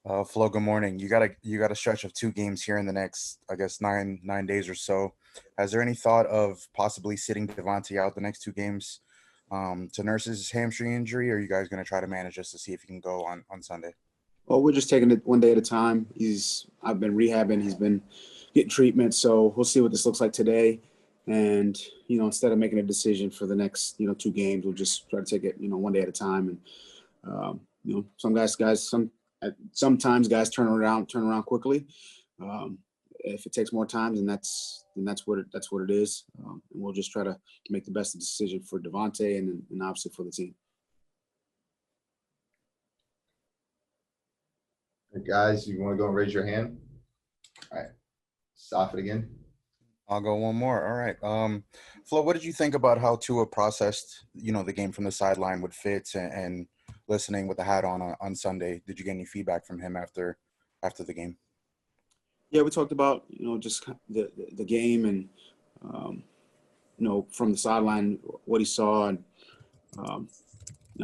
Flo, good morning. You got a stretch of two games here in the next, I guess, nine days or so. Has there any thought of possibly sitting Devontae out the next two games to nurse his hamstring injury, or are you guys going to try to manage just to see if he can go on Sunday? Well, we're just taking it one day at a time. I've been rehabbing. He's been getting treatment. So we'll see what this looks like today. And, instead of making a decision for the next, two games, we'll just try to take it, one day at a time. And, sometimes guys turn around quickly. If it takes more time, then that's what it is. And we'll just try to make the best decision for Devontae and obviously for the team. Guys, you want to go and raise your hand? All right. Stop it again. I'll go one more. All right. Flo, what did you think about how Tua processed, the game from the sideline with Fitz and listening with the hat on Sunday? Did you get any feedback from him after the game? Yeah, we talked about, just the game and, from the sideline, what he saw. And I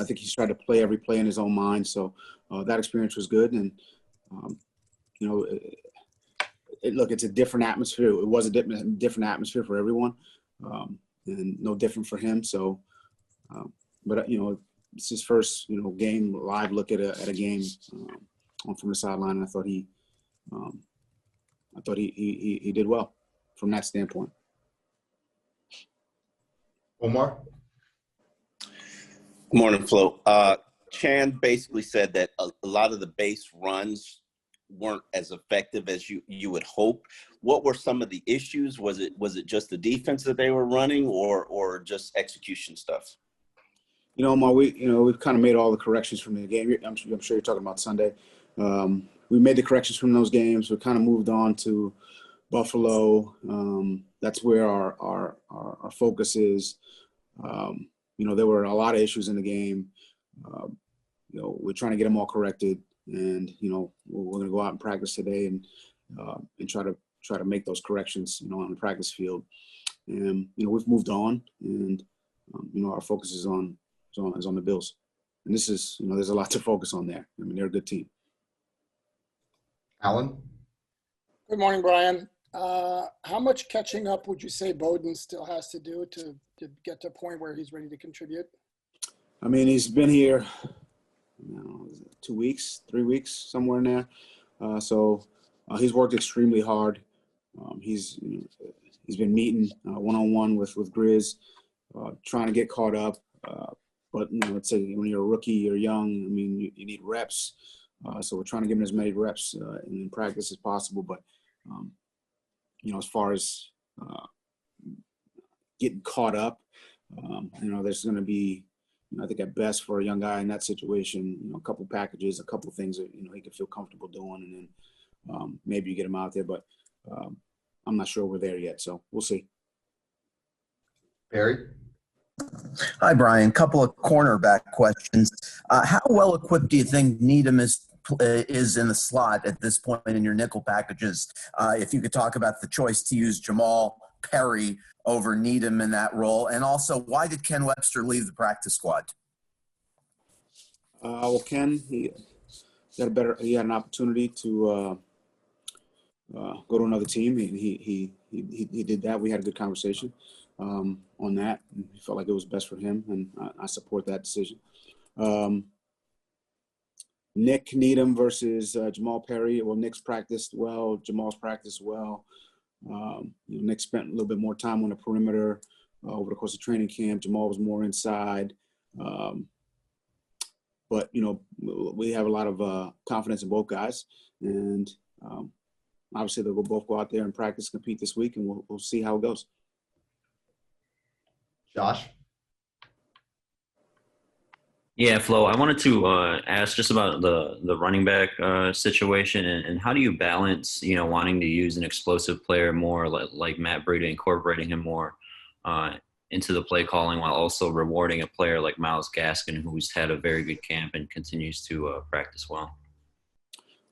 think he's tried to play every play in his own mind. So that experience was good. And, it's a different atmosphere. It was a different atmosphere for everyone, and no different for him. So, but it's his first game live look at a game from the sideline. And I thought he did well from that standpoint. Omar. Good morning, Flo. Chan basically said that a lot of the base runs weren't as effective as you would hope. What were some of the issues? Was it just the defense that they were running, or just execution stuff? We've kind of made all the corrections from the game. I'm sure you're talking about Sunday. We made the corrections from those games. We kind of moved on to Buffalo. That's where our focus is. There were a lot of issues in the game. We're trying to get them all corrected, and we're going to go out and practice today and try to make those corrections on the practice field. And we've moved on, and our focus is on the Bills. And this is there's a lot to focus on there. I mean, they're a good team. Alan. Good morning, Brian. How much catching up would you say Bowden still has to do to get to a point where he's ready to contribute? I mean, he's been here 2 weeks, 3 weeks, somewhere in there. So he's worked extremely hard. He's been meeting one-on-one with Grizz, trying to get caught up. But let's say when you're a rookie, you're young. I mean, you need reps. So we're trying to give him as many reps in practice as possible. But as far as getting caught up, there's going to be, I think at best for a young guy in that situation, a couple packages, a couple things that, he could feel comfortable doing, and then maybe you get him out there, but I'm not sure we're there yet. So we'll see. Barry. Hi, Brian. Couple of cornerback questions. How well equipped do you think Needham is in the slot at this point in your nickel packages? If you could talk about the choice to use Jamal Perry over Needham in that role, and also why did Ken Webster leave the practice squad? Well, Ken, he had an opportunity to go to another team. He did that. We had a good conversation on that. He felt like it was best for him, and I support that decision. Nick Needham versus Jamal Perry. Well, Nick's practiced well. Jamal's practiced well. Nick spent a little bit more time on the perimeter over the course of training camp. Jamal was more inside. But, we have a lot of confidence in both guys. And obviously they'll both go out there and practice, compete this week, and we'll see how it goes. Josh. Yeah, Flo, I wanted to ask just about the running back situation, and how do you balance, wanting to use an explosive player more like Matt Breida, incorporating him more into the play calling while also rewarding a player like Myles Gaskin, who's had a very good camp and continues to practice well?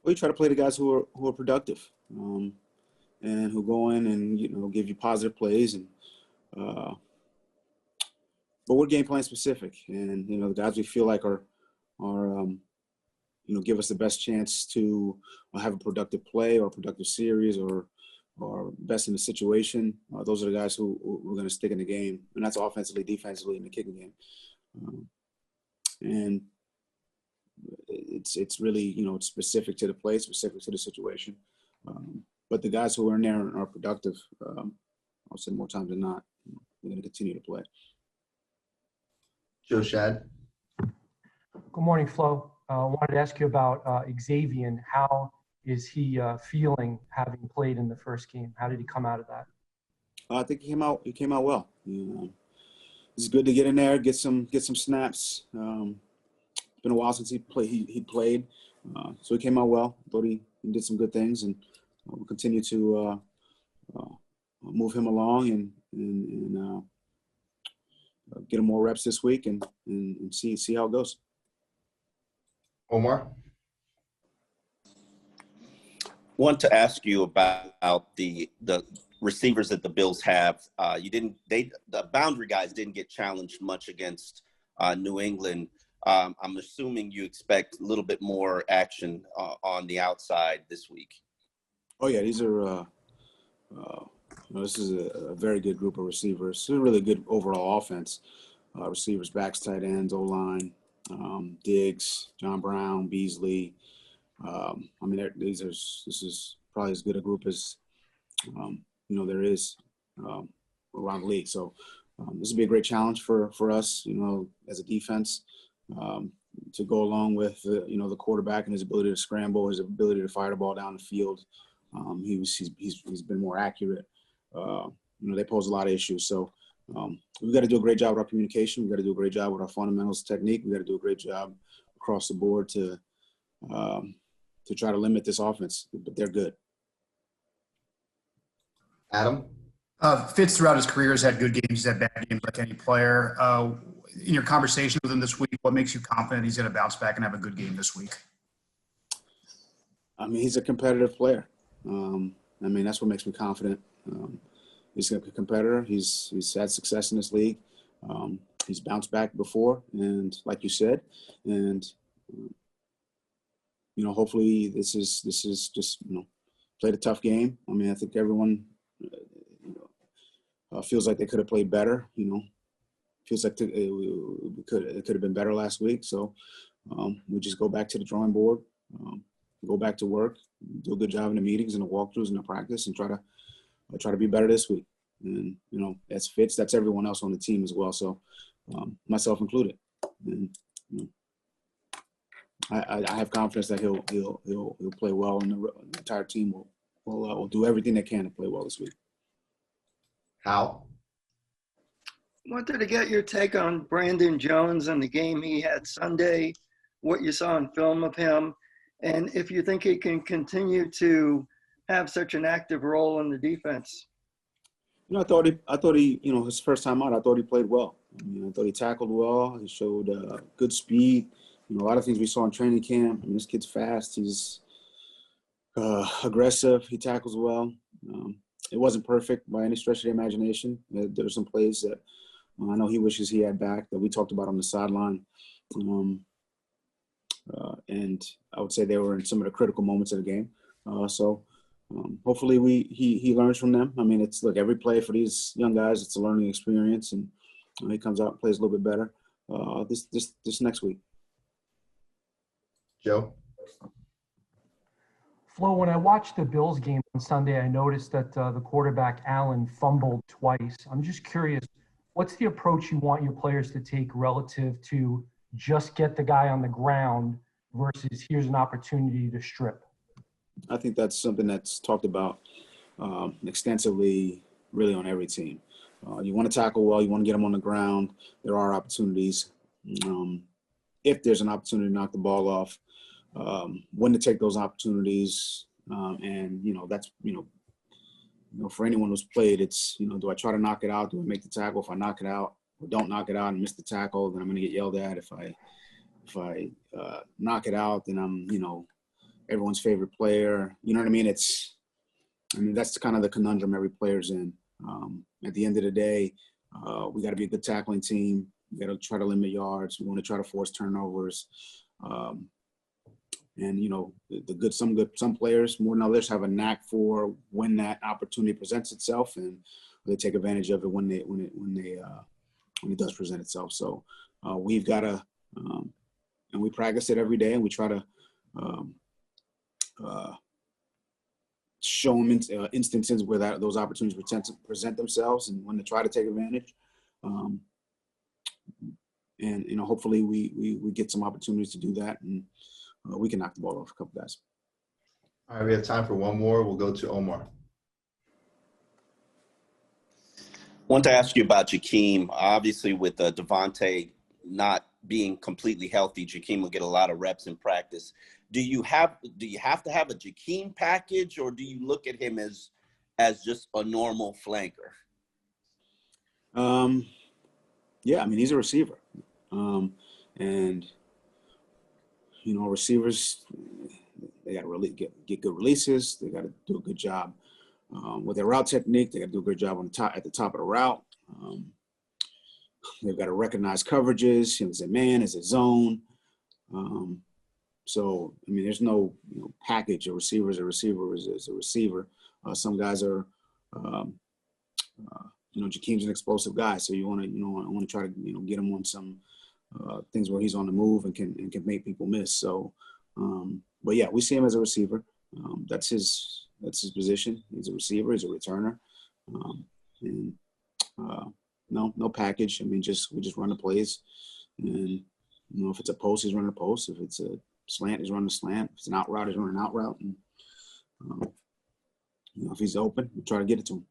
Well, you try to play the guys who are productive and who go in and, give you positive plays. And but we're game plan specific, and the guys we feel like are give us the best chance to have a productive play or a productive series or best in the situation. Those are the guys who are going to stick in the game, and that's offensively, defensively, in the kicking game. And it's really, it's specific to the play, specific to the situation. But the guys who are in there are productive. I'll say more times than not, they're going to continue to play. Joe Shad. Good morning, Flo. I wanted to ask you about Xavier. How is he feeling having played in the first game? How did he come out of that? I think he came out well. It's good to get in there, get some snaps. It's been a while since he played, so he came out well. Thought he did some good things, and we'll continue to move him along and get him more reps this week and see how it goes. Omar. Want to ask you about the receivers that the Bills have. The boundary guys didn't get challenged much against New England. I'm assuming you expect a little bit more action on the outside this week. Oh yeah, these are. This is a very good group of receivers. It's a really good overall offense. Receivers, backs, tight ends, O-line, Diggs, John Brown, Beasley. This is probably as good a group as there is around the league. So this would be a great challenge for us, as a defense, to go along with the quarterback and his ability to scramble, his ability to fire the ball down the field. He's been more accurate. They pose a lot of issues. So we've got to do a great job with our communication. We've got to do a great job with our fundamentals technique. We've got to do a great job across the board to try to limit this offense, but they're good. Adam. Fitz throughout his career has had good games, he's had bad games like any player. In your conversation with him this week, what makes you confident he's going to bounce back and have a good game this week? He's a competitive player. That's what makes me confident. He's a competitor. He's had success in this league. He's bounced back before, and like you said, and hopefully this is just played a tough game. I think everyone feels like they could have played better. Feels like it could have been better last week. So we just go back to the drawing board, go back to work, do a good job in the meetings and the walkthroughs and the practice, and try to be better this week. And that's Fitz. That's everyone else on the team as well. So myself included. And I have confidence that he'll play well, and the entire team will do everything they can to play well this week. How? Wanted to get your take on Brandon Jones and the game he had Sunday, what you saw in film of him, and if you think he can continue to have such an active role in the defense. I thought he, his first time out, I thought he played well. I thought he tackled well. He showed good speed. A lot of things we saw in training camp. This kid's fast. He's aggressive. He tackles well. It wasn't perfect by any stretch of the imagination. There were some plays that I know he wishes he had back that we talked about on the sideline. And I would say they were in some of the critical moments of the game. Hopefully he learns from them. Every play for these young guys, it's a learning experience, and he comes out and plays a little bit better this next week. Joe. Flo, when I watched the Bills game on Sunday, I noticed that the quarterback, Allen, fumbled twice. I'm just curious, what's the approach you want your players to take relative to just get the guy on the ground versus here's an opportunity to strip? I think that's something that's talked about extensively, really, on every team. You want to tackle well. You want to get them on the ground. There are opportunities. If there's an opportunity to knock the ball off, when to take those opportunities. That's, for anyone who's played, it's, do I try to knock it out? Do I make the tackle? If I knock it out or don't knock it out and miss the tackle, then I'm going to get yelled at. If I knock it out, then I'm, everyone's favorite player. You know what I mean? That's kind of the conundrum every player's in. At the end of the day, we got to be a good tackling team. We got to try to limit yards. We want to try to force turnovers. And some players more than others have a knack for when that opportunity presents itself, and they take advantage of it when it does present itself. So we've got to, and we practice it every day, and we try to show them instances where those opportunities present themselves, and when to try to take advantage. And hopefully we get some opportunities to do that, and we can knock the ball off a couple guys. All right, we have time for one more. We'll go to Omar. Want to ask you about Jakeem. Obviously, with Devontae not being completely healthy, Jakeem will get a lot of reps in practice. Do you have to have a Jakeem package, or do you look at him as just a normal flanker? Yeah, I mean, he's a receiver, and receivers, they got to really get good releases. They got to do a good job with their route technique. They got to do a good job at the top of the route. They've got to recognize coverages. Is it man? Is it zone? So I mean, there's no package. A receiver is a receiver is a receiver. Some guys are, Jakeem's an explosive guy, so you want to try to get him on some things where he's on the move and can make people miss. So, but yeah, we see him as a receiver. That's his position. He's a receiver. He's a returner. And no package. I mean, we just run the plays, and if it's a post, he's running a post. If it's a slant, he's running a slant. If it's an out route, he's running an out route. And if he's open, we try to get it to him.